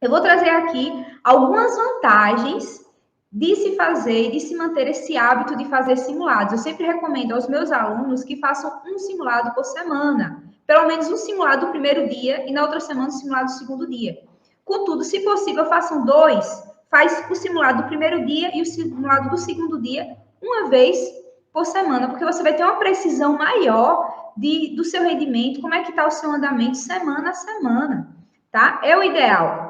Eu vou trazer aqui algumas vantagens de se fazer, de se manter esse hábito de fazer simulados. Eu sempre recomendo aos meus alunos que façam um simulado por semana. Pelo menos um simulado do primeiro dia e na outra semana um simulado do segundo dia. Contudo, se possível, façam 2. Faz o simulado do primeiro dia e o simulado do segundo dia uma vez por semana, porque você vai ter uma precisão maior do seu rendimento, como é que está o seu andamento semana a semana, tá? É o ideal.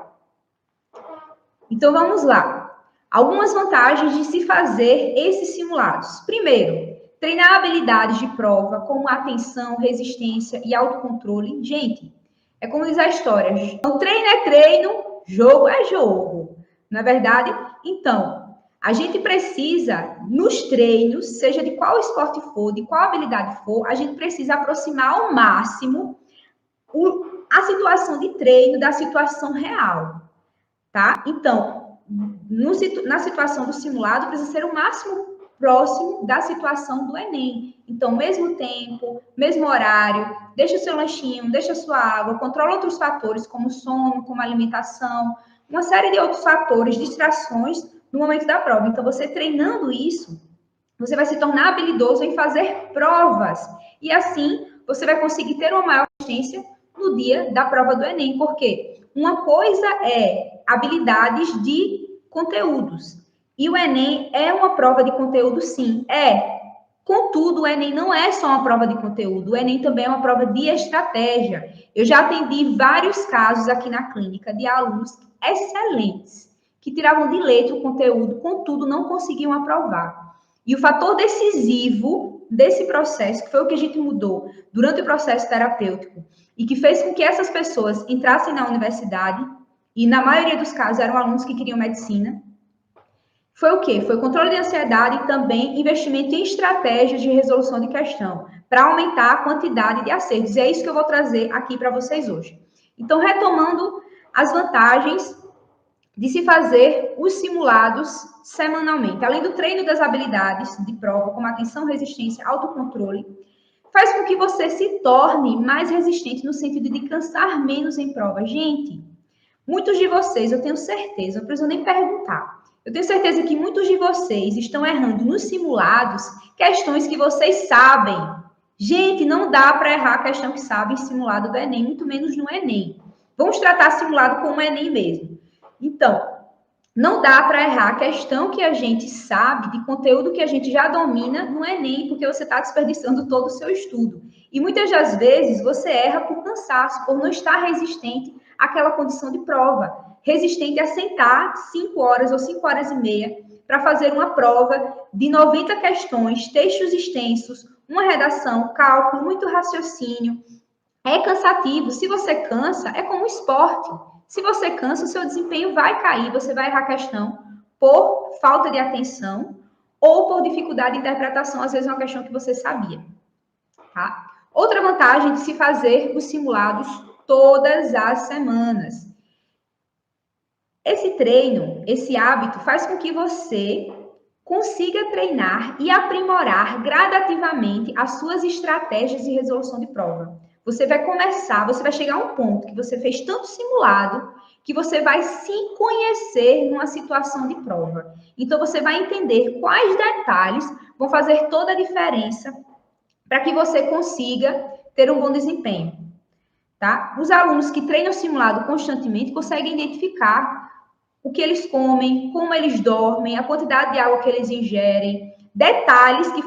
Então, vamos lá. Algumas vantagens de se fazer esses simulados. Primeiro, treinar habilidades de prova, como atenção, resistência e autocontrole. Gente, é como diz a história, treino é treino, jogo é jogo. Não é verdade? Então, a gente precisa, nos treinos, seja de qual esporte for, de qual habilidade for, a gente precisa aproximar ao máximo a situação de treino da situação real, tá? Então, na situação do simulado, precisa ser o máximo próximo da situação do Enem. Então, mesmo tempo, mesmo horário, deixa o seu lanchinho, deixa a sua água, controla outros fatores, como sono, como alimentação, uma série de outros fatores, distrações, no momento da prova. Então, você treinando isso, você vai se tornar habilidoso em fazer provas. E assim, você vai conseguir ter uma maior consciência no dia da prova do Enem. Por quê? Uma coisa é habilidades de conteúdos. E o Enem é uma prova de conteúdo, sim. Contudo, o Enem não é só uma prova de conteúdo. O Enem também é uma prova de estratégia. Eu já atendi vários casos aqui na clínica de alunos excelentes, que tiravam de letra o conteúdo, contudo, não conseguiam aprovar. E o fator decisivo desse processo, que foi o que a gente mudou durante o processo terapêutico, e que fez com que essas pessoas entrassem na universidade, e na maioria dos casos eram alunos que queriam medicina, foi o quê? Foi controle de ansiedade e também investimento em estratégias de resolução de questão, para aumentar a quantidade de acertos. E é isso que eu vou trazer aqui para vocês hoje. Então, retomando as vantagens de se fazer os simulados semanalmente. Além do treino das habilidades de prova, como atenção, resistência, autocontrole, faz com que você se torne mais resistente no sentido de cansar menos em prova. Gente, muitos de vocês, eu tenho certeza, não preciso nem perguntar, eu tenho certeza que muitos de vocês estão errando nos simulados questões que vocês sabem. Gente, não dá para errar a questão que sabe em simulado do Enem, muito menos no Enem. Vamos tratar simulado como Enem mesmo. Então, não dá para errar a questão que a gente sabe, de conteúdo que a gente já domina no Enem, porque você está desperdiçando todo o seu estudo. E muitas das vezes você erra por cansaço, por não estar resistente àquela condição de prova. Resistente a sentar 5 horas ou 5 horas e meia para fazer uma prova de 90 questões, textos extensos, uma redação, cálculo, muito raciocínio. É cansativo. Se você cansa, é como um esporte. Se você cansa, o seu desempenho vai cair, você vai errar a questão por falta de atenção ou por dificuldade de interpretação, às vezes é uma questão que você sabia. Tá? Outra vantagem de se fazer os simulados todas as semanas. Esse treino, esse hábito, faz com que você consiga treinar e aprimorar gradativamente as suas estratégias de resolução de prova. Você vai chegar a um ponto que você fez tanto simulado que você vai se conhecer numa situação de prova. Então, você vai entender quais detalhes vão fazer toda a diferença para que você consiga ter um bom desempenho. Tá? Os alunos que treinam simulado constantemente conseguem identificar o que eles comem, como eles dormem, a quantidade de água que eles ingerem, detalhes que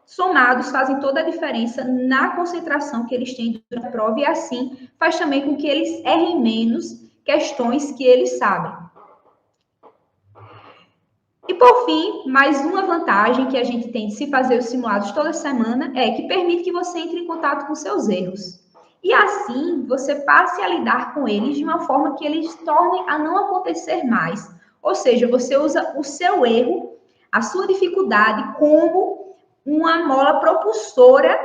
somados, fazem toda a diferença na concentração que eles têm durante a prova e assim faz também com que eles errem menos questões que eles sabem. E por fim, mais uma vantagem que a gente tem de se fazer os simulados toda semana é que permite que você entre em contato com seus erros. E assim, você passe a lidar com eles de uma forma que eles tornem a não acontecer mais. Ou seja, você usa o seu erro, a sua dificuldade, como uma mola propulsora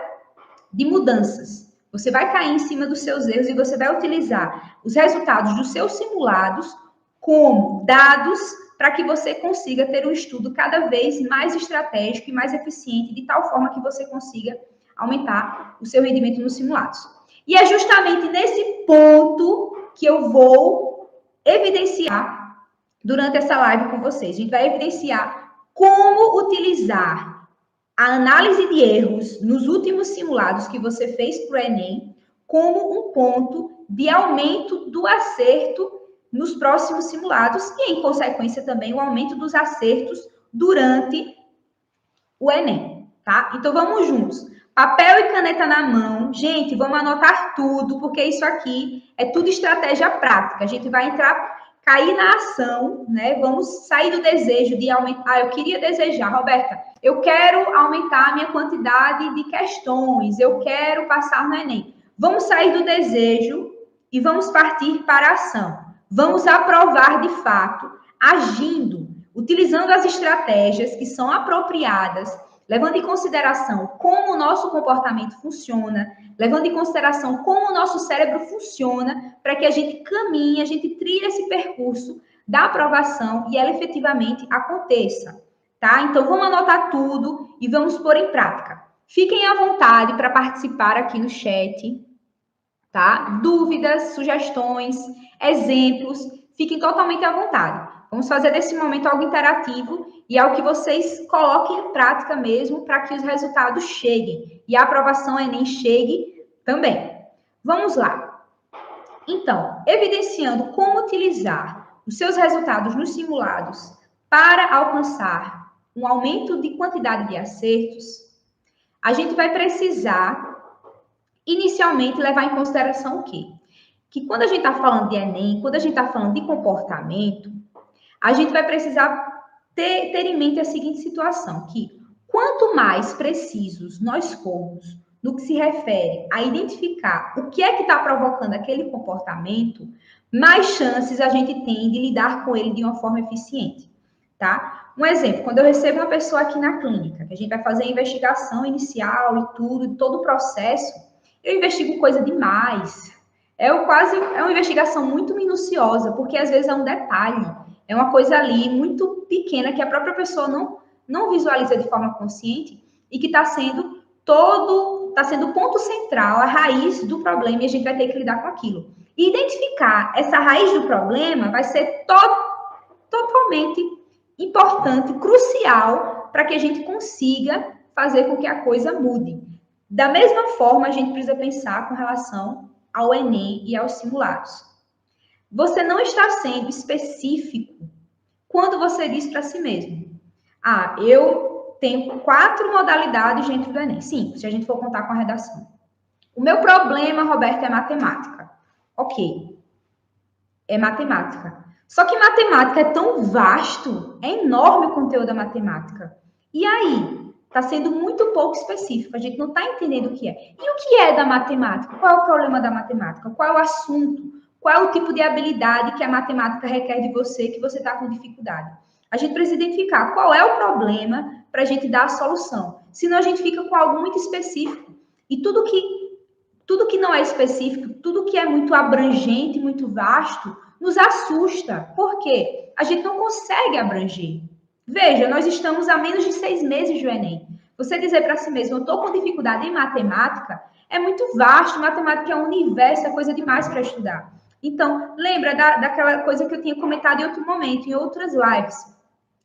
de mudanças. Você vai cair em cima dos seus erros e você vai utilizar os resultados dos seus simulados como dados para que você consiga ter um estudo cada vez mais estratégico e mais eficiente, de tal forma que você consiga aumentar o seu rendimento nos simulados. E é justamente nesse ponto que eu vou evidenciar durante essa live com vocês. A gente vai evidenciar como utilizar a análise de erros nos últimos simulados que você fez para o Enem como um ponto de aumento do acerto nos próximos simulados e, em consequência, também o aumento dos acertos durante o Enem, tá? Então, vamos juntos. Papel e caneta na mão. Gente, vamos anotar tudo, porque isso aqui é tudo estratégia prática. A gente vai cair na ação, né? Vamos sair do desejo de aumentar. Eu queria desejar, Roberta, eu quero aumentar a minha quantidade de questões, eu quero passar no Enem. Vamos sair do desejo e vamos partir para a ação. Vamos aprovar de fato, agindo, utilizando as estratégias que são apropriadas, levando em consideração como o nosso comportamento funciona, levando em consideração como o nosso cérebro funciona, para que a gente caminhe, a gente trilhe esse percurso da aprovação e ela efetivamente aconteça, tá? Então, vamos anotar tudo e vamos pôr em prática. Fiquem à vontade para participar aqui no chat, tá? Dúvidas, sugestões, exemplos, fiquem totalmente à vontade. Vamos fazer desse momento algo interativo e algo que vocês coloquem em prática mesmo para que os resultados cheguem e a aprovação Enem chegue também. Vamos lá. Então, evidenciando como utilizar os seus resultados nos simulados para alcançar um aumento de quantidade de acertos, a gente vai precisar inicialmente levar em consideração o quê? Que quando a gente está falando de Enem, quando a gente está falando de comportamento, a gente vai precisar ter em mente a seguinte situação, que quanto mais precisos nós formos no que se refere a identificar o que é que está provocando aquele comportamento, mais chances a gente tem de lidar com ele de uma forma eficiente, tá? Um exemplo, quando eu recebo uma pessoa aqui na clínica, que a gente vai fazer a investigação inicial e tudo, todo o processo, eu investigo coisa demais. É uma investigação muito minuciosa, porque às vezes é um detalhe, é uma coisa ali muito pequena que a própria pessoa não visualiza de forma consciente e que está sendo o ponto central, a raiz do problema e a gente vai ter que lidar com aquilo. E identificar essa raiz do problema vai ser totalmente importante, crucial, para que a gente consiga fazer com que a coisa mude. Da mesma forma, a gente precisa pensar com relação ao Enem e aos simulados. Você não está sendo específico quando você diz para si mesmo: ah, eu tenho 4 modalidades dentro do Enem. Sim, se a gente for contar com a redação. O meu problema, Roberto, é matemática. Ok, é matemática. Só que matemática é tão vasto, é enorme o conteúdo da matemática. E aí? Está sendo muito pouco específico, a gente não está entendendo o que é. E o que é da matemática? Qual é o problema da matemática? Qual é o assunto? Qual é o tipo de habilidade que a matemática requer de você, que você está com dificuldade? A gente precisa identificar qual é o problema para a gente dar a solução. Senão a gente fica com algo muito específico. E tudo que não é específico, tudo que é muito abrangente, muito vasto, nos assusta. Por quê? A gente não consegue abranger. Veja, nós estamos a menos de 6 meses do Enem. Você dizer para si mesmo, eu estou com dificuldade em matemática, é muito vasto. Matemática é um universo, é coisa demais para estudar. Então, lembra daquela coisa que eu tinha comentado em outro momento, em outras lives,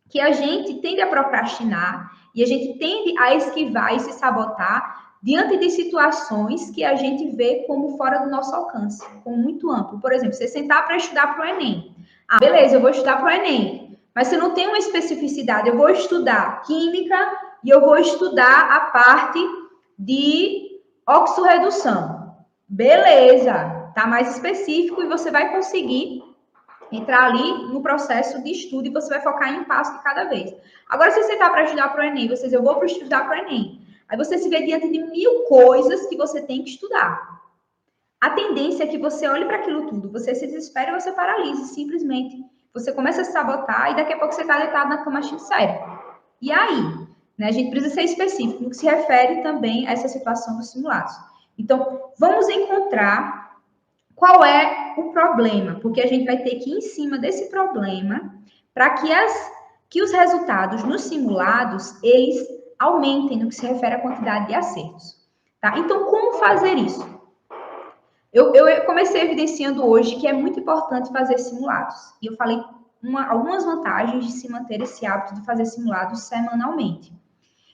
que a gente tende a procrastinar e a gente tende a esquivar e se sabotar diante de situações que a gente vê como fora do nosso alcance, como muito amplo. Por exemplo, você sentar para estudar para o Enem. Ah, beleza, eu vou estudar para o Enem. Mas você não tem uma especificidade. Eu vou estudar química e eu vou estudar a parte de oxorredução. Beleza, tá mais específico e você vai conseguir entrar ali no processo de estudo e você vai focar em um passo de cada vez. Agora, se você está para estudar para o Enem, você diz, eu vou para estudar para o Enem. Aí você se vê diante de 1000 coisas que você tem que estudar. A tendência é que você olhe para aquilo tudo, você se desespere e você paralise, simplesmente. Você começa a se sabotar e daqui a pouco você está deitado na cama cheio de sério. E aí? Né, a gente precisa ser específico no que se refere também a essa situação dos simulados. Então, vamos encontrar qual é o problema, porque a gente vai ter que ir em cima desse problema para que os resultados nos simulados, eles aumentem no que se refere à quantidade de acertos. Tá? Então, como fazer isso? Eu comecei evidenciando hoje que é muito importante fazer simulados. E eu falei algumas vantagens de se manter esse hábito de fazer simulados semanalmente.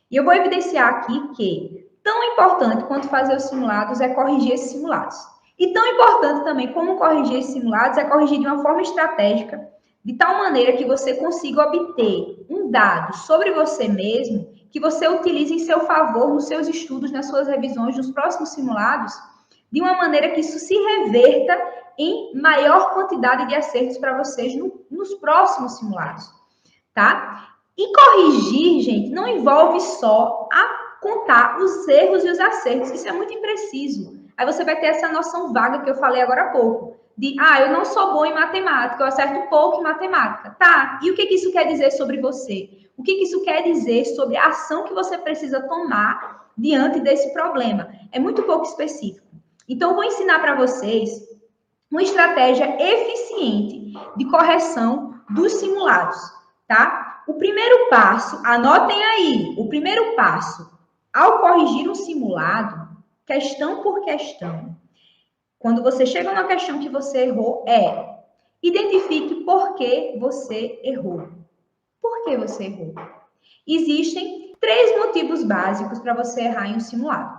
E eu vou evidenciar aqui que tão importante quanto fazer os simulados é corrigir esses simulados. E tão importante também como corrigir esses simulados é corrigir de uma forma estratégica, de tal maneira que você consiga obter um dado sobre você mesmo que você utilize em seu favor nos seus estudos, nas suas revisões, nos próximos simulados, de uma maneira que isso se reverta em maior quantidade de acertos para vocês nos próximos simulados, tá? E corrigir, gente, não envolve só a contar os erros e os acertos. Isso é muito impreciso. Aí você vai ter essa noção vaga que eu falei agora há pouco. De, eu não sou bom em matemática, eu acerto pouco em matemática. Tá, e o que isso quer dizer sobre você? O que isso quer dizer sobre a ação que você precisa tomar diante desse problema? É muito pouco específico. Então, eu vou ensinar para vocês uma estratégia eficiente de correção dos simulados, tá? O primeiro passo, anotem aí, o primeiro passo, ao corrigir um simulado, questão por questão, quando você chega numa questão que você errou, identifique por que você errou. Por que você errou? Existem 3 motivos básicos para você errar em um simulado.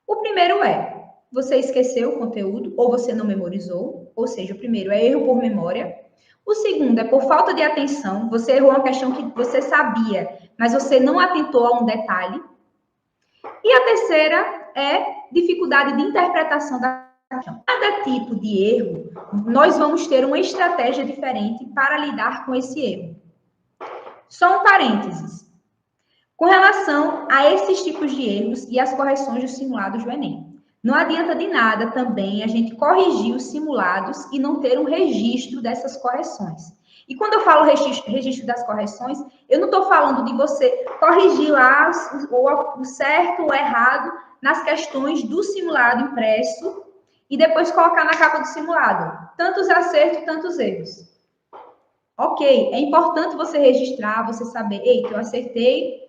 O primeiro é, você esqueceu o conteúdo ou você não memorizou, ou seja, o primeiro é erro por memória. O segundo é por falta de atenção, você errou uma questão que você sabia, mas você não atentou a um detalhe. E a terceira é dificuldade de interpretação da questão. Cada tipo de erro, nós vamos ter uma estratégia diferente para lidar com esse erro. Só um parênteses. Com relação a esses tipos de erros e as correções dos simulados do Enem. Não adianta de nada também a gente corrigir os simulados e não ter um registro dessas correções. E quando eu falo registro das correções, eu não estou falando de você corrigir lá o certo ou errado nas questões do simulado impresso e depois colocar na capa do simulado. Tantos acertos, tantos erros. Ok, é importante você registrar, você saber, eita, eu acertei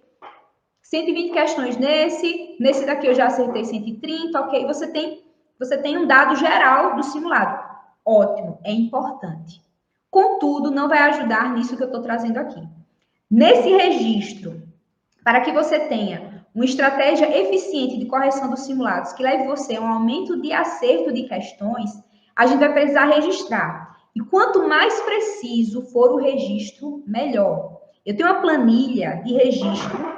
120 questões nesse daqui eu já acertei 130, ok? Você tem um dado geral do simulado. Ótimo, é importante. Contudo, não vai ajudar nisso que eu estou trazendo aqui. Nesse registro, para que você tenha uma estratégia eficiente de correção dos simulados que leve você a um aumento de acerto de questões, a gente vai precisar registrar. E quanto mais preciso for o registro, melhor. Eu tenho uma planilha de registro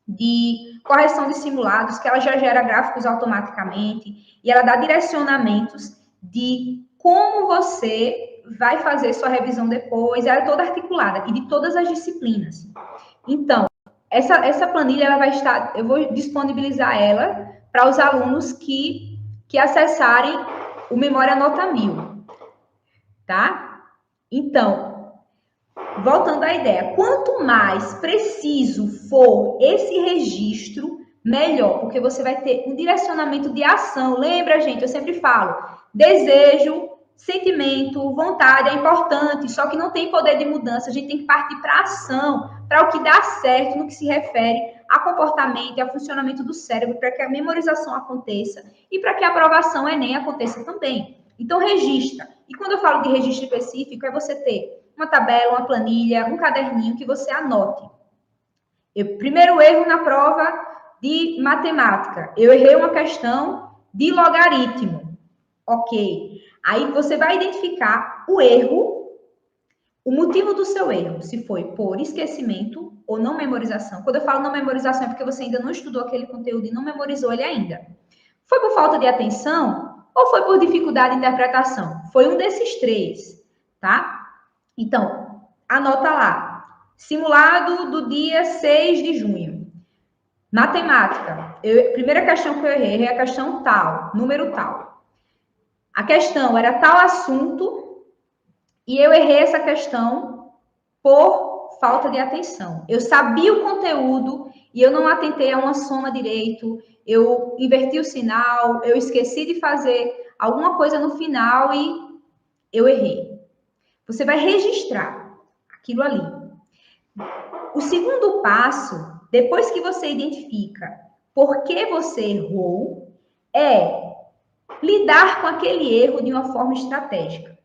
de correção de simulados, que ela já gera gráficos automaticamente e ela dá direcionamentos de como você vai fazer sua revisão depois, ela é toda articulada e de todas as disciplinas. Então, essa planilha ela vai estar, eu vou disponibilizar ela para os alunos que acessarem o Memória Nota 1000, tá? Então, voltando à ideia, quanto mais preciso for esse registro, melhor, porque você vai ter um direcionamento de ação. Lembra, gente, eu sempre falo, desejo, sentimento, vontade é importante, só que não tem poder de mudança, a gente tem que partir para a ação, para o que dá certo no que se refere a comportamento e a funcionamento do cérebro, para que a memorização aconteça e para que a aprovação Enem aconteça também. Então, registra. E quando eu falo de registro específico, é você ter uma tabela, uma planilha, um caderninho que você anote. Primeiro erro na prova de matemática. Eu errei uma questão de logaritmo. Ok. Aí você vai identificar o erro, o motivo do seu erro, se foi por esquecimento ou não memorização. Quando eu falo não memorização é porque você ainda não estudou aquele conteúdo e não memorizou ele ainda. Foi por falta de atenção ou foi por dificuldade de interpretação? Foi um desses 3, tá? Então, anota lá. Simulado do dia 6 de junho. Matemática. Primeira questão que eu errei é a questão tal, número tal. A questão era tal assunto e eu errei essa questão por falta de atenção. Eu sabia o conteúdo e eu não atentei a uma soma direito, eu inverti o sinal, eu esqueci de fazer alguma coisa no final e eu errei. Você vai registrar aquilo ali. O segundo passo, depois que você identifica por que você errou, é lidar com aquele erro de uma forma estratégica.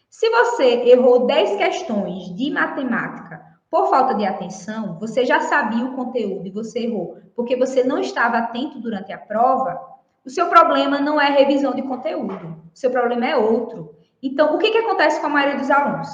Se você errou 10 questões de matemática por falta de atenção, você já sabia o conteúdo e você errou porque você não estava atento durante a prova, o seu problema não é revisão de conteúdo, o seu problema é outro. Então, o que acontece com a maioria dos alunos?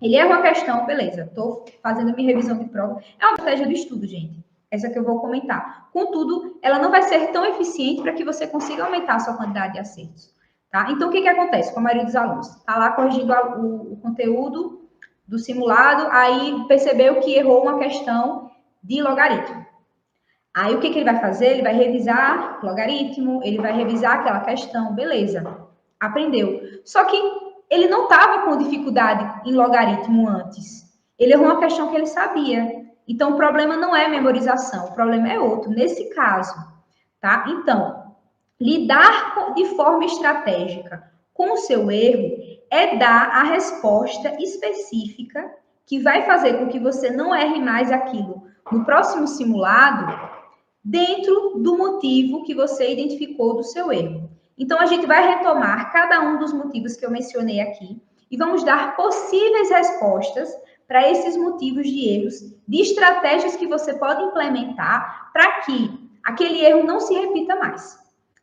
Ele erra uma questão, beleza, estou fazendo minha revisão de prova. É uma estratégia do estudo, gente. Essa que eu vou comentar. Contudo, ela não vai ser tão eficiente para que você consiga aumentar a sua quantidade de acertos. Tá? Então, o que acontece com a maioria dos alunos? Está lá corrigindo o conteúdo do simulado, aí percebeu que errou uma questão de logaritmo. Aí, o que ele vai fazer? Ele vai revisar logaritmo, ele vai revisar aquela questão, beleza, aprendeu. Só que ele não estava com dificuldade em logaritmo antes. Ele errou uma questão que ele sabia. Então, o problema não é memorização, o problema é outro, nesse caso, tá? Então, lidar de forma estratégica com o seu erro é dar a resposta específica que vai fazer com que você não erre mais aquilo no próximo simulado dentro do motivo que você identificou do seu erro. Então, a gente vai retomar cada um dos motivos que eu mencionei aqui e vamos dar possíveis respostas para esses motivos de erros, de estratégias que você pode implementar para que aquele erro não se repita mais.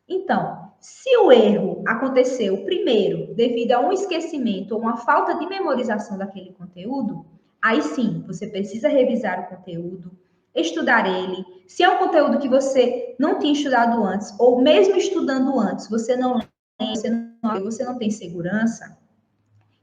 Então, se o erro aconteceu primeiro devido a um esquecimento ou uma falta de memorização daquele conteúdo, aí sim, você precisa revisar o conteúdo, estudar ele. Se é um conteúdo que você não tinha estudado antes, ou mesmo estudando antes, você não tem segurança,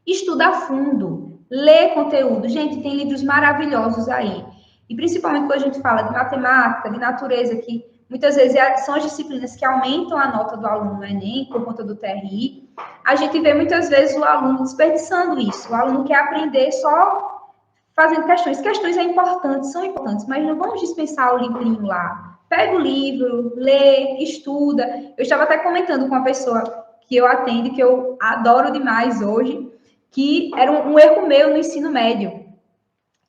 estuda a fundo, lê conteúdo. Gente, tem livros maravilhosos aí. E principalmente quando a gente fala de matemática, de natureza, que muitas vezes são as disciplinas que aumentam a nota do aluno no Enem, por conta do TRI, a gente vê muitas vezes o aluno desperdiçando isso. O aluno quer aprender só fazendo questões. Questões são importantes, mas não vamos dispensar o livrinho lá. Pega o livro, lê, estuda. Eu estava até comentando com uma pessoa que eu atendo, que eu adoro demais hoje, que era um erro meu no ensino médio.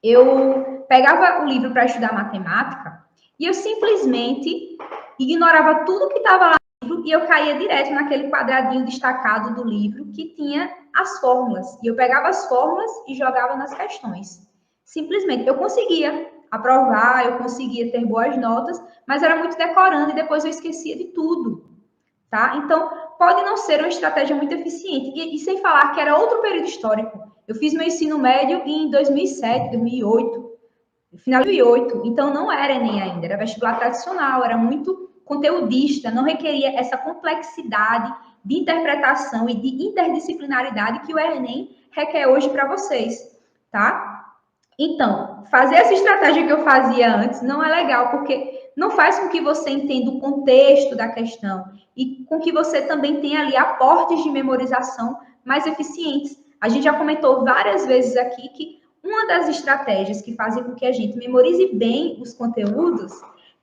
Eu pegava o livro para estudar matemática e eu simplesmente ignorava tudo que estava lá no livro e eu caía direto naquele quadradinho destacado do livro que tinha as fórmulas. E eu pegava as fórmulas e jogava nas questões. Simplesmente, eu conseguia aprovar, eu conseguia ter boas notas, mas era muito decorando e depois eu esquecia de tudo, tá? Então, pode não ser uma estratégia muito eficiente. E sem falar que era outro período histórico. Eu fiz meu ensino médio em 2007, 2008, final de 2008, então não era Enem ainda, era vestibular tradicional, era muito conteudista, não requeria essa complexidade de interpretação e de interdisciplinaridade que o Enem requer hoje para vocês, tá? Então, fazer essa estratégia que eu fazia antes não é legal, porque não faz com que você entenda o contexto da questão e com que você também tenha ali aportes de memorização mais eficientes. A gente já comentou várias vezes aqui que uma das estratégias que fazem com que a gente memorize bem os conteúdos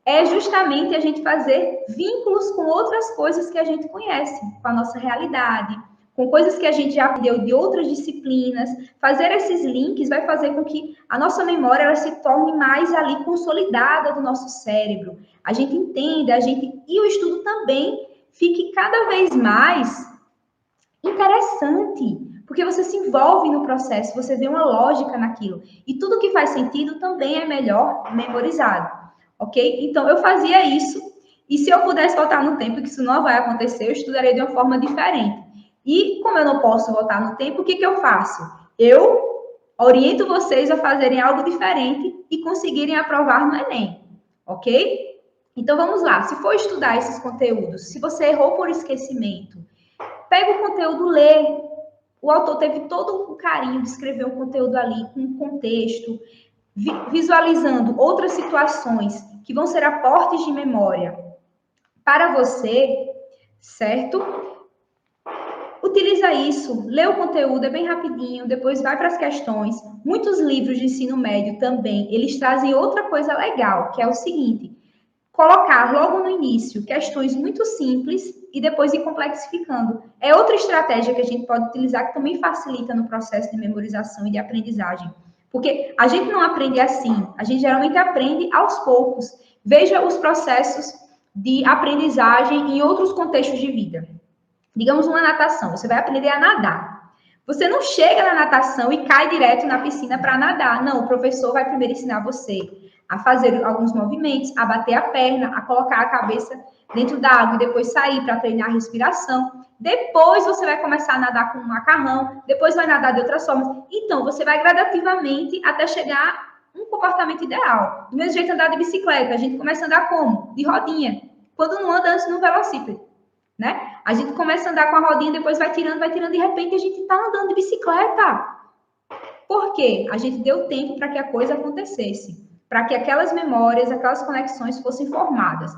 é justamente a gente fazer vínculos com outras coisas que a gente conhece, com a nossa realidade, com coisas que a gente já aprendeu de outras disciplinas. Fazer esses links vai fazer com que a nossa memória ela se torne mais ali consolidada do nosso cérebro. A gente entenda, e o estudo também fique cada vez mais interessante, porque você se envolve no processo, você vê uma lógica naquilo. E tudo que faz sentido também é melhor memorizado, ok? Então, eu fazia isso, e se eu pudesse voltar no tempo, que isso não vai acontecer, eu estudaria de uma forma diferente. E como eu não posso voltar no tempo, o que eu faço? Eu oriento vocês a fazerem algo diferente e conseguirem aprovar no Enem, ok? Então vamos lá, se for estudar esses conteúdos, se você errou por esquecimento, pega o conteúdo, lê. O autor teve todo o carinho de escrever um conteúdo ali com um contexto, visualizando outras situações que vão ser aportes de memória para você, certo? Utiliza isso, lê o conteúdo, é bem rapidinho, depois vai para as questões. Muitos livros de ensino médio também, eles trazem outra coisa legal, que é o seguinte, colocar logo no início questões muito simples e depois ir complexificando. É outra estratégia que a gente pode utilizar que também facilita no processo de memorização e de aprendizagem. Porque a gente não aprende assim, a gente geralmente aprende aos poucos. Veja os processos de aprendizagem em outros contextos de vida. Digamos uma natação, você vai aprender a nadar. Você não chega na natação e cai direto na piscina para nadar. Não, o professor vai primeiro ensinar você a fazer alguns movimentos, a bater a perna, a colocar a cabeça dentro da água e depois sair para treinar a respiração. Depois você vai começar a nadar com um macarrão, depois vai nadar de outras formas. Então, você vai gradativamente até chegar um comportamento ideal. Do mesmo jeito andar de bicicleta, a gente começa a andar como? De rodinha. Quando não anda antes no velocípede, né? A gente começa a andar com a rodinha, depois vai tirando, de repente a gente está andando de bicicleta. Por quê? A gente deu tempo para que a coisa acontecesse, para que aquelas memórias, aquelas conexões fossem formadas.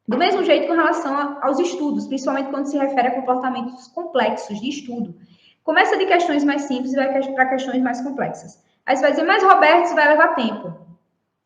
Do mesmo jeito com relação aos estudos, principalmente quando se refere a comportamentos complexos de estudo. Começa de questões mais simples e vai para questões mais complexas. Aí você vai dizer, mas Roberto, isso vai levar tempo.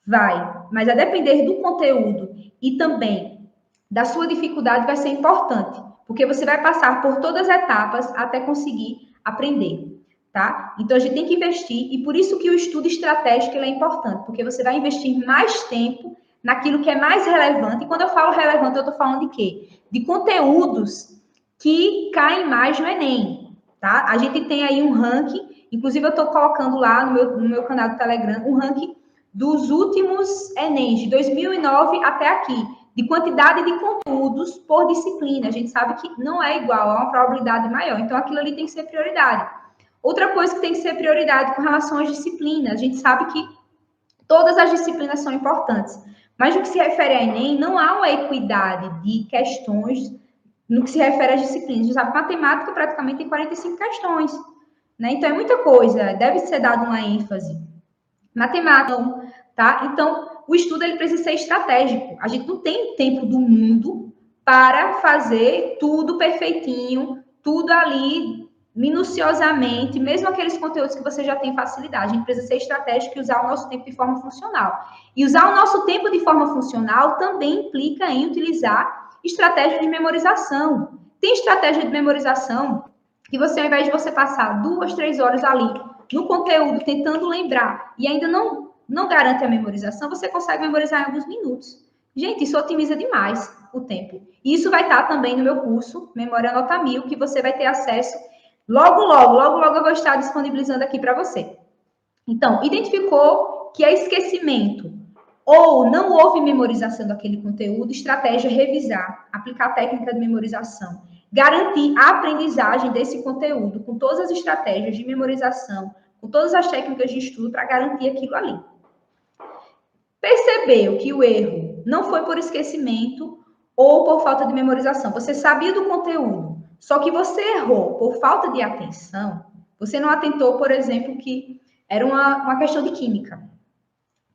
Vai, mas a depender do conteúdo e também da sua dificuldade vai ser importante, porque você vai passar por todas as etapas até conseguir aprender, tá? Então a gente tem que investir e por isso que o estudo estratégico é importante, porque você vai investir mais tempo naquilo que é mais relevante. E quando eu falo relevante, eu estou falando de quê? De conteúdos que caem mais no Enem, tá? A gente tem aí um ranking, inclusive eu estou colocando lá no meu canal do Telegram, um ranking dos últimos Enems, de 2009 até aqui, de quantidade de conteúdos por disciplina. A gente sabe que não é igual, há uma probabilidade maior. Então, aquilo ali tem que ser prioridade. Outra coisa que tem que ser prioridade com relação às disciplinas. A gente sabe que todas as disciplinas são importantes. Mas no que se refere a Enem, não há uma equidade de questões no que se refere às disciplinas. A gente sabe que matemática praticamente tem 45 questões, né? Então, é muita coisa. Deve ser dada uma ênfase. Matemática, tá? Então, o estudo ele precisa ser estratégico. A gente não tem tempo do mundo para fazer tudo perfeitinho, tudo ali minuciosamente, mesmo aqueles conteúdos que você já tem facilidade. A gente precisa ser estratégico e usar o nosso tempo de forma funcional. E usar o nosso tempo de forma funcional também implica em utilizar estratégia de memorização. Tem estratégia de memorização que você, ao invés de você passar 2, 3 horas ali no conteúdo, tentando lembrar, e ainda não garante a memorização, você consegue memorizar em alguns minutos. Gente, isso otimiza demais o tempo. E isso vai estar também no meu curso, Memória Nota 1000, que você vai ter acesso logo eu vou estar disponibilizando aqui para você. Então, identificou que é esquecimento ou não houve memorização daquele conteúdo, estratégia revisar, aplicar a técnica de memorização, garantir a aprendizagem desse conteúdo com todas as estratégias de memorização, com todas as técnicas de estudo para garantir aquilo ali. Percebeu que o erro não foi por esquecimento ou por falta de memorização. Você sabia do conteúdo, só que você errou por falta de atenção. Você não atentou, por exemplo, que era uma questão de química.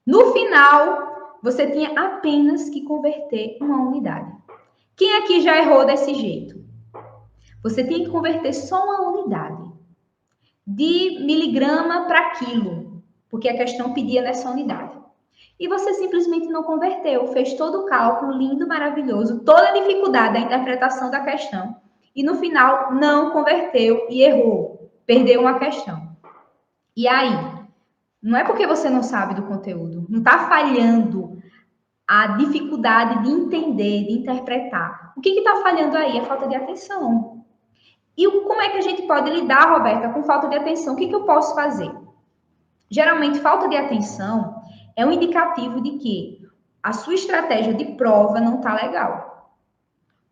No final, você tinha apenas que converter uma unidade. Quem aqui já errou desse jeito? Você tinha que converter só uma unidade de miligrama para quilo, porque a questão pedia nessa unidade. E você simplesmente não converteu, fez todo o cálculo lindo, maravilhoso, toda a dificuldade da interpretação da questão, e no final não converteu e errou, perdeu uma questão. E aí? Não é porque você não sabe do conteúdo, não está falhando a dificuldade de entender, de interpretar. O que está falhando aí? A falta de atenção. E como é que a gente pode lidar, Roberta, com falta de atenção? O que eu posso fazer? Geralmente, falta de atenção é um indicativo de que a sua estratégia de prova não está legal.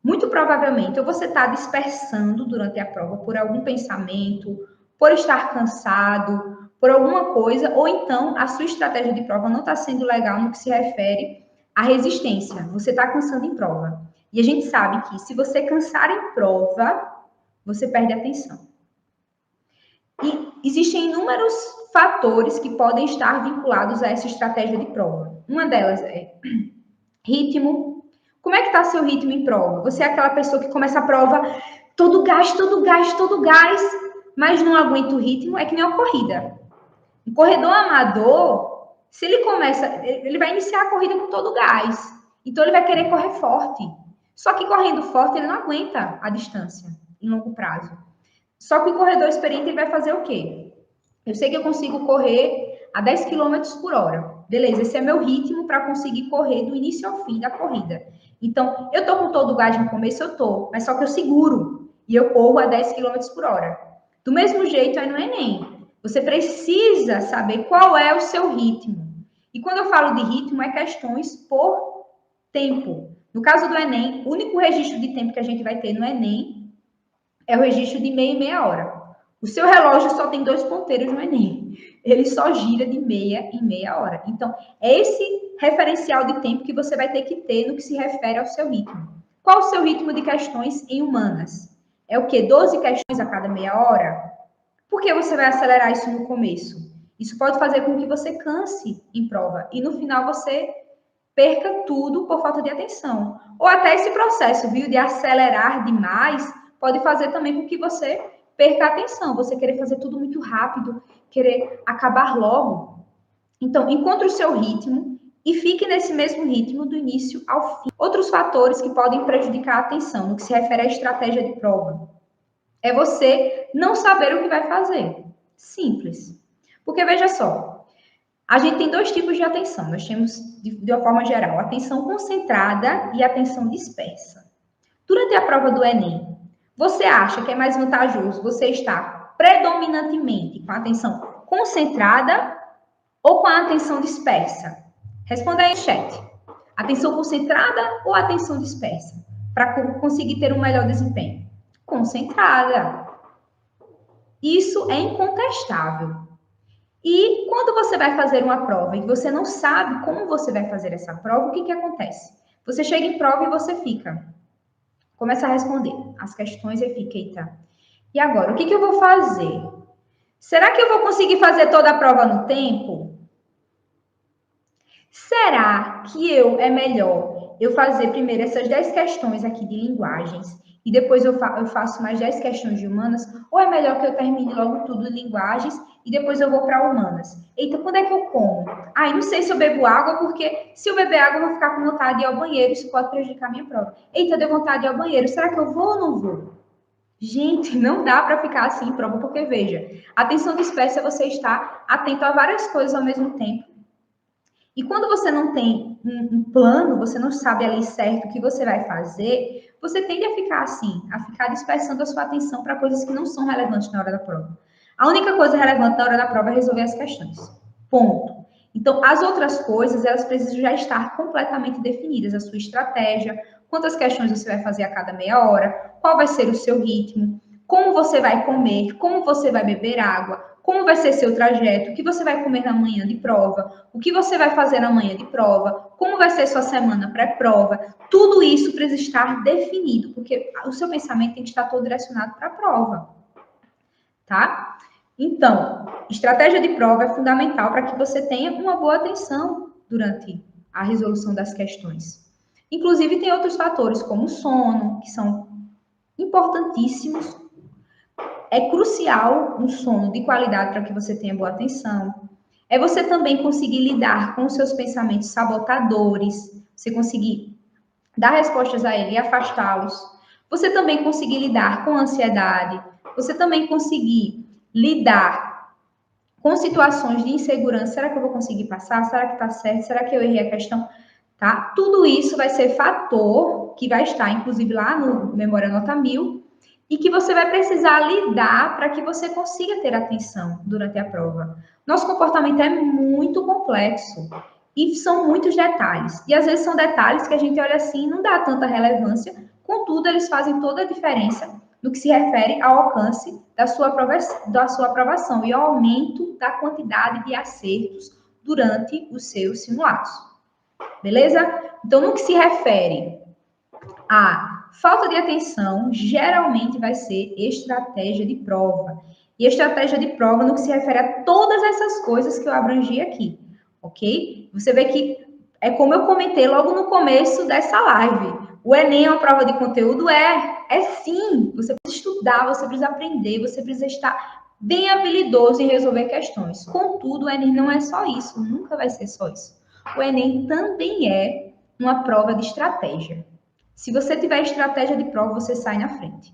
Muito provavelmente, ou você está dispersando durante a prova por algum pensamento, por estar cansado, por alguma coisa, ou então a sua estratégia de prova não está sendo legal no que se refere à resistência. Você está cansando em prova. E a gente sabe que se você cansar em prova, você perde a atenção. E existem inúmeros fatores que podem estar vinculados a essa estratégia de prova. Uma delas é ritmo. Como é que está seu ritmo em prova? Você é aquela pessoa que começa a prova todo gás, mas não aguenta o ritmo, é que nem uma corrida. Um corredor amador, se ele começa, ele vai iniciar a corrida com todo gás. Então ele vai querer correr forte. Só que correndo forte, ele não aguenta a distância em longo prazo. Só que o corredor experiente ele vai fazer o quê? Eu sei que eu consigo correr a 10 km por hora. Beleza, esse é meu ritmo para conseguir correr do início ao fim da corrida. Então, eu tô com todo o gás no começo, eu tô, mas só que eu seguro. e eu corro a 10 km por hora. Do mesmo jeito é no Enem. Você precisa saber qual é o seu ritmo. E quando eu falo de ritmo, é questões por tempo. No caso do Enem, o único registro de tempo que a gente vai ter no Enem é o registro de meia e meia hora. O seu relógio só tem 2 ponteiros no Enem. Ele só gira de meia em meia hora. Então, é esse referencial de tempo que você vai ter que ter no que se refere ao seu ritmo. Qual o seu ritmo de questões em humanas? É o quê? 12 questões a cada meia hora? Por que você vai acelerar isso no começo? Isso pode fazer com que você canse em prova e no final você perca tudo por falta de atenção. Ou até esse processo, viu, de acelerar demais, pode fazer também com que você perca a atenção, você querer fazer tudo muito rápido, querer acabar logo. Então, encontre o seu ritmo e fique nesse mesmo ritmo do início ao fim. Outros fatores que podem prejudicar a atenção, no que se refere à estratégia de prova, é você não saber o que vai fazer. Simples. Porque, veja só, a gente tem 2 tipos de atenção. Nós temos, de uma forma geral, atenção concentrada e atenção dispersa. Durante a prova do Enem, você acha que é mais vantajoso você estar predominantemente com a atenção concentrada ou com a atenção dispersa? Responda aí no chat. Atenção concentrada ou atenção dispersa? Para conseguir ter um melhor desempenho. Concentrada. Isso é incontestável. E quando você vai fazer uma prova e você não sabe como você vai fazer essa prova, o que acontece? Você chega em prova e você começa a responder as questões e fica, eita, e agora, o que eu vou fazer? Será que eu vou conseguir fazer toda a prova no tempo? Será que é melhor eu fazer primeiro essas 10 questões aqui de linguagens e depois eu faço mais 10 questões de humanas? Ou é melhor que eu termine logo tudo de linguagens e depois eu vou para humanas? Eita, quando é que eu como? Não sei se eu bebo água, porque se eu beber água eu vou ficar com vontade de ir ao banheiro, isso pode prejudicar a minha prova. Eita, deu vontade de ir ao banheiro, será que eu vou ou não vou? Gente, não dá para ficar assim em prova, porque veja, atenção dispersa é você estar atento a várias coisas ao mesmo tempo. E quando você não tem um plano, você não sabe ali certo o que você vai fazer, você tende a ficar assim, a ficar dispersando a sua atenção para coisas que não são relevantes na hora da prova. A única coisa relevante na hora da prova é resolver as questões. Ponto. Então, as outras coisas, elas precisam já estar completamente definidas. A sua estratégia, quantas questões você vai fazer a cada meia hora, qual vai ser o seu ritmo, como você vai comer, como você vai beber água, como vai ser seu trajeto, o que você vai comer na manhã de prova, o que você vai fazer na manhã de prova, como vai ser sua semana pré-prova. Tudo isso precisa estar definido, porque o seu pensamento tem que estar todo direcionado para a prova. Tá? Então, estratégia de prova é fundamental para que você tenha uma boa atenção durante a resolução das questões. Inclusive, tem outros fatores, como o sono, que são importantíssimos. É crucial um sono de qualidade para que você tenha boa atenção. É você também conseguir lidar com os seus pensamentos sabotadores, você conseguir dar respostas a ele e afastá-los. Você também conseguir lidar com a ansiedade, você também conseguir lidar com situações de insegurança. Será que eu vou conseguir passar? Será que está certo? Será que eu errei a questão? Tá? Tudo isso vai ser fator que vai estar, inclusive, lá no Memória Nota 1000, e que você vai precisar lidar para que você consiga ter atenção durante a prova. Nosso comportamento é muito complexo e são muitos detalhes. E às vezes são detalhes que a gente olha assim e não dá tanta relevância, contudo, eles fazem toda a diferença no que se refere ao alcance da sua aprovação e ao aumento da quantidade de acertos durante os seus simulados. Beleza? Então, no que se refere a falta de atenção, geralmente vai ser estratégia de prova. E estratégia de prova no que se refere a todas essas coisas que eu abrangi aqui, ok? Você vê que é como eu comentei logo no começo dessa live. O Enem é uma prova de conteúdo? É sim. Você precisa estudar, você precisa aprender, você precisa estar bem habilidoso em resolver questões. Contudo, o Enem não é só isso, nunca vai ser só isso. O Enem também é uma prova de estratégia. Se você tiver estratégia de prova, você sai na frente.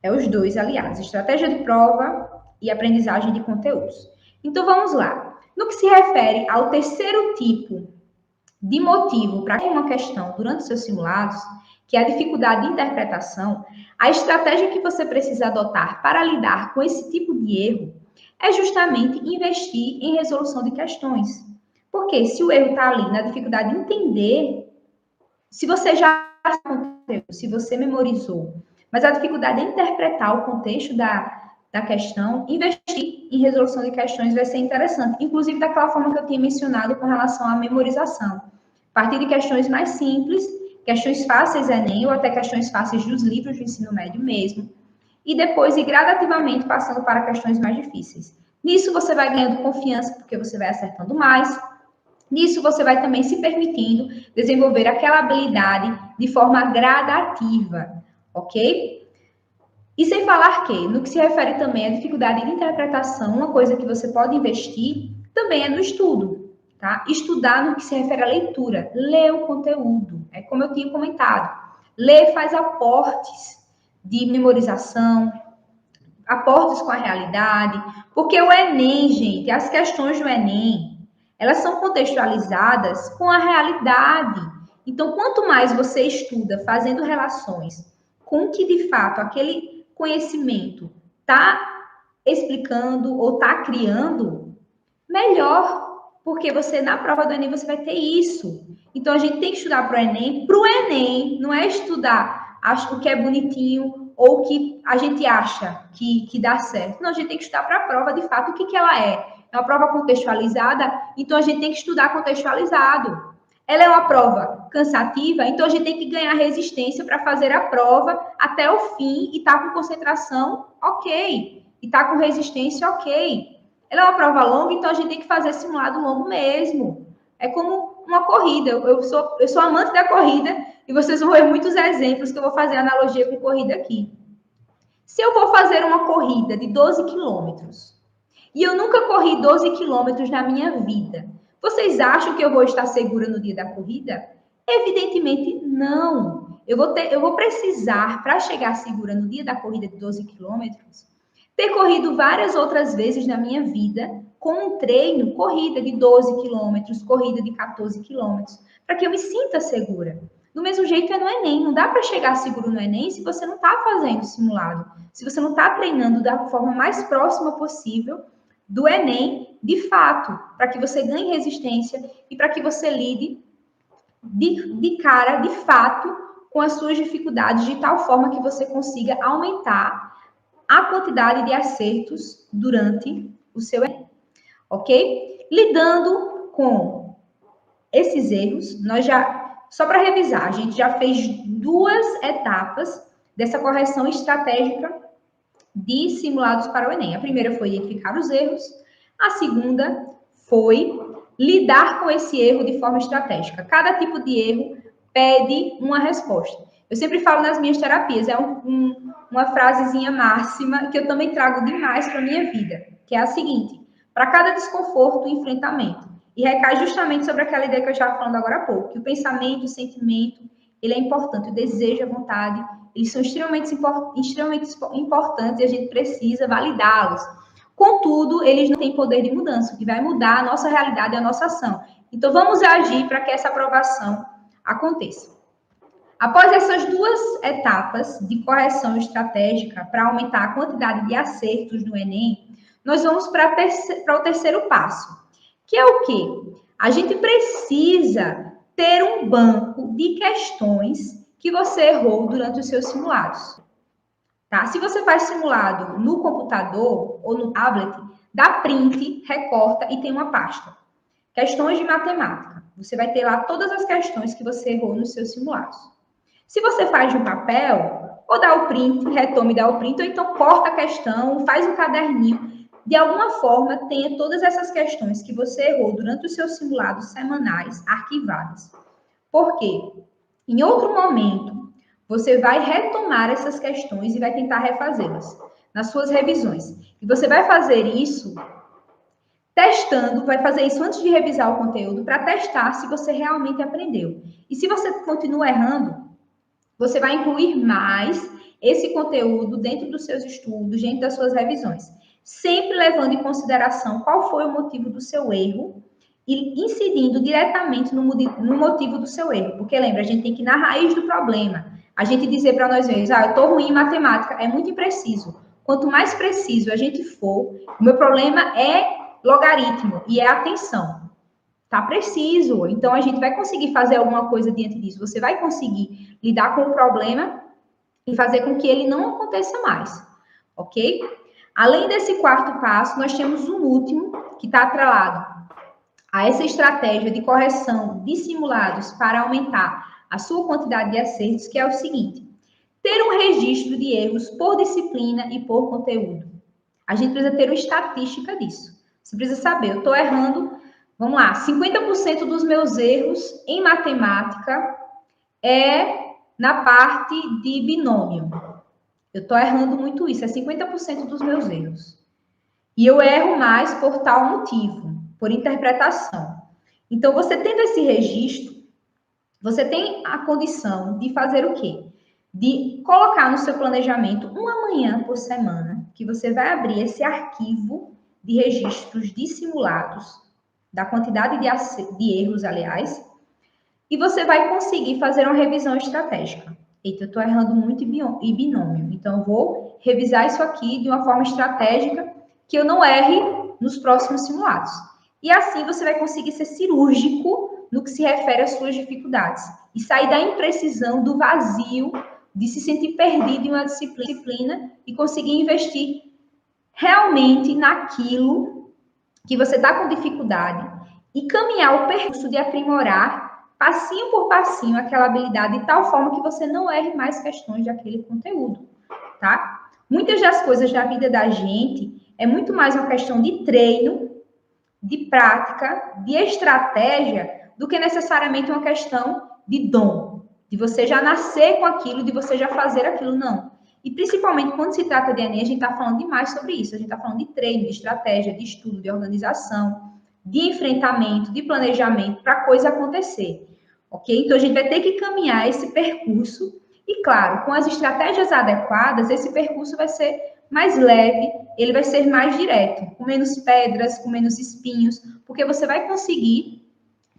É os dois, aliás, estratégia de prova e aprendizagem de conteúdos. Então, vamos lá. No que se refere ao terceiro tipo de motivo para uma questão durante os seus simulados, que é a dificuldade de interpretação, a estratégia que você precisa adotar para lidar com esse tipo de erro é justamente investir em resolução de questões. Porque se o erro está ali na dificuldade de entender, se você já se você memorizou, mas a dificuldade de interpretar o contexto da questão, investir em resolução de questões vai ser interessante. Inclusive daquela forma que eu tinha mencionado com relação à memorização. A partir de questões mais simples, questões fáceis Enem, ou até questões fáceis dos livros do ensino médio mesmo, e depois ir gradativamente passando para questões mais difíceis. Nisso você vai ganhando confiança, porque você vai acertando mais. Nisso você vai também se permitindo desenvolver aquela habilidade de forma gradativa, ok? E sem falar que, no que se refere também à dificuldade de interpretação, uma coisa que você pode investir também é no estudo, tá? Estudar no que se refere à leitura, ler o conteúdo, é como eu tinha comentado. Ler faz aportes de memorização, aportes com a realidade, porque o Enem, gente, as questões do Enem, elas são contextualizadas com a realidade. Então, quanto mais você estuda fazendo relações com que, de fato, aquele conhecimento está explicando ou está criando, melhor, porque você, na prova do Enem, você vai ter isso. Então, a gente tem que estudar para o Enem, não é estudar o que é bonitinho ou o que a gente acha que dá certo. Não, a gente tem que estudar para a prova, de fato, o que ela é. É uma prova contextualizada, então a gente tem que estudar contextualizado. Ela é uma prova cansativa, então a gente tem que ganhar resistência para fazer a prova até o fim e estar com concentração, ok. E estar com resistência, ok. Ela é uma prova longa, então a gente tem que fazer simulado longo mesmo. É como uma corrida. Eu sou amante da corrida e vocês vão ver muitos exemplos que eu vou fazer analogia com corrida aqui. Se eu vou fazer uma corrida de 12 quilômetros e eu nunca corri 12 quilômetros na minha vida, vocês acham que eu vou estar segura no dia da corrida? Evidentemente não. Eu vou precisar, para chegar segura no dia da corrida de 12 quilômetros, ter corrido várias outras vezes na minha vida com um treino, corrida de 12 quilômetros, corrida de 14 quilômetros, para que eu me sinta segura. Do mesmo jeito é no Enem, não dá para chegar seguro no Enem se você não está fazendo simulado, se você não está treinando da forma mais próxima possível do Enem, de fato, para que você ganhe resistência e para que você lide de cara, de fato, com as suas dificuldades, de tal forma que você consiga aumentar a quantidade de acertos durante o seu Enem, ok? Lidando com esses erros, nós já, só para revisar, a gente já fez 2 etapas dessa correção estratégica de simulados para o Enem. A primeira foi identificar os erros, a segunda foi lidar com esse erro de forma estratégica. Cada tipo de erro pede uma resposta. Eu sempre falo nas minhas terapias, é uma frasezinha máxima que eu também trago demais para a minha vida, que é a seguinte: para cada desconforto, enfrentamento. E recai justamente sobre aquela ideia que eu estava falando agora há pouco, que o pensamento, o sentimento, ele é importante, o desejo, a vontade, eles são extremamente importantes e a gente precisa validá-los. Contudo, eles não têm poder de mudança, o que vai mudar a nossa realidade e a nossa ação. Então, vamos agir para que essa aprovação aconteça. Após essas 2 etapas de correção estratégica para aumentar a quantidade de acertos no Enem, nós vamos para o terceiro passo, que é o quê? A gente precisa ter um banco de questões que você errou durante os seus simulados. Tá? Se você faz simulado no computador ou no tablet, dá print, recorta e tem uma pasta. Questões de matemática. Você vai ter lá todas as questões que você errou nos seus simulados. Se você faz no papel, ou dá o print, retoma e dá o print, ou então corta a questão, faz um caderninho. De alguma forma, tenha todas essas questões que você errou durante os seus simulados semanais arquivadas. Por quê? Em outro momento, você vai retomar essas questões e vai tentar refazê-las nas suas revisões. E você vai fazer isso testando, vai fazer isso antes de revisar o conteúdo para testar se você realmente aprendeu. E se você continua errando, você vai incluir mais esse conteúdo dentro dos seus estudos, dentro das suas revisões, sempre levando em consideração qual foi o motivo do seu erro e incidindo diretamente no motivo do seu erro. Porque lembra, a gente tem que ir na raiz do problema. A gente dizer para nós mesmos, eu estou ruim em matemática, é muito impreciso. Quanto mais preciso a gente for, o meu problema é logaritmo e é atenção. Tá preciso. Então, a gente vai conseguir fazer alguma coisa diante disso. Você vai conseguir lidar com o problema e fazer com que ele não aconteça mais. Ok? Além desse quarto passo, nós temos um último que está atrelado a essa estratégia de correção de simulados para aumentar a sua quantidade de acertos, que é o seguinte: ter um registro de erros por disciplina e por conteúdo. A gente precisa ter uma estatística disso. Você precisa saber, eu estou errando, vamos lá, 50% dos meus erros em matemática é na parte de binômio. Eu estou errando muito isso, é 50% dos meus erros. E eu erro mais por tal motivo, por interpretação. Então, você tendo esse registro, você tem a condição de fazer o quê? De colocar no seu planejamento uma manhã por semana, que você vai abrir esse arquivo de registros de simulados, da quantidade de erros, aliás, e você vai conseguir fazer uma revisão estratégica. Eita, eu estou errando muito em binômio, então eu vou revisar isso aqui de uma forma estratégica que eu não erre nos próximos simulados. E assim você vai conseguir ser cirúrgico no que se refere às suas dificuldades e sair da imprecisão, do vazio, de se sentir perdido em uma disciplina e conseguir investir realmente naquilo que você está com dificuldade e caminhar o percurso de aprimorar passinho por passinho aquela habilidade de tal forma que você não erre mais questões daquele conteúdo, tá? Muitas das coisas da vida da gente é muito mais uma questão de treino, de prática, de estratégia, do que necessariamente uma questão de dom, de você já nascer com aquilo, de você já fazer aquilo, não. E principalmente quando se trata de Enem, a gente está falando demais sobre isso. A gente está falando de treino, de estratégia, de estudo, de organização, de enfrentamento, de planejamento para a coisa acontecer. Ok? Então a gente vai ter que caminhar esse percurso e, claro, com as estratégias adequadas, esse percurso vai ser mais leve, ele vai ser mais direto, com menos pedras, com menos espinhos, porque você vai conseguir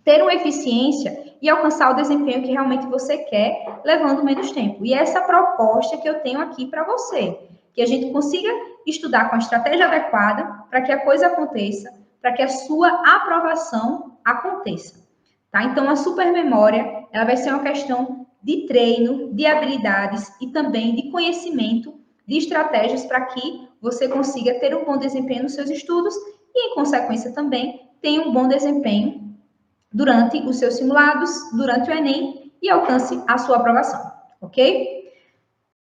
ter uma eficiência e alcançar o desempenho que realmente você quer, levando menos tempo. E essa proposta que eu tenho aqui para você, que a gente consiga estudar com a estratégia adequada para que a coisa aconteça, para que a sua aprovação aconteça. Tá? Então, a supermemória, ela vai ser uma questão de treino, de habilidades e também de conhecimento de estratégias para que você consiga ter um bom desempenho nos seus estudos e, em consequência, também tenha um bom desempenho durante os seus simulados, durante o Enem e alcance a sua aprovação, ok?